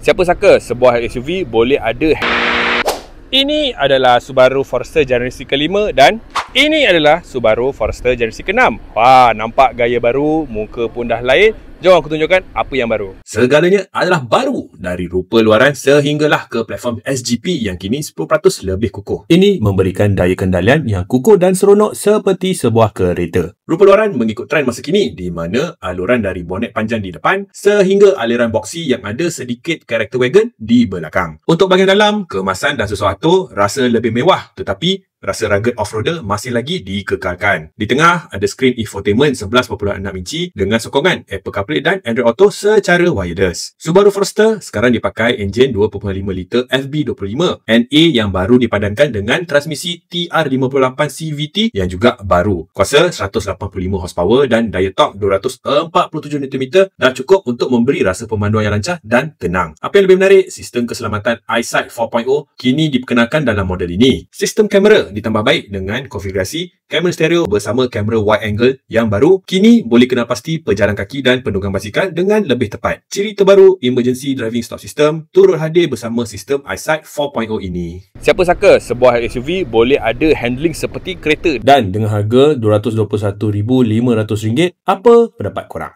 Siapa sangka sebuah SUV boleh ada. Ini adalah Subaru Forester generasi ke-5 dan ini adalah Subaru Forester generasi ke-6. Wah, nampak gaya baru, muka pun dah lain. Jom aku tunjukkan apa yang baru. Segalanya adalah baru, dari rupa luaran sehinggalah ke platform SGP yang kini 10% lebih kukuh. Ini memberikan daya kendalian yang kukuh dan seronok seperti sebuah kereta. Rupa luaran mengikut trend masa kini, di mana aluran dari bonet panjang di depan sehingga aliran boxy yang ada sedikit karakter wagon di belakang. Untuk bahagian dalam, kemasan dan sesuatu rasa lebih mewah, tetapi rasa rugged off-roader masih lagi dikekalkan. Di tengah ada skrin infotainment 11.6 inci dengan sokongan Apple CarPlay dan Android Auto secara wireless. Subaru Forester sekarang dipakai enjin 2.5 liter FB25 NA yang baru dipadankan dengan transmisi TR58 CVT yang juga baru. Kuasa 185 horsepower dan daya torque 247 Nm dah cukup untuk memberi rasa pemanduan yang lancar dan tenang. Apa yang lebih menarik, sistem keselamatan EyeSight 4.0 kini diperkenalkan dalam model ini. Sistem kamera ditambah baik dengan konfigurasi kamera stereo bersama kamera wide angle yang baru. Kini boleh kenal pasti pejalan kaki dan penunggang basikal dengan lebih tepat. Ciri terbaru, emergency driving stop system turut hadir bersama sistem EyeSight 4.0 ini. Siapa sangka sebuah SUV boleh ada handling seperti kereta. Dan dengan harga RM221,500, apa pendapat korang?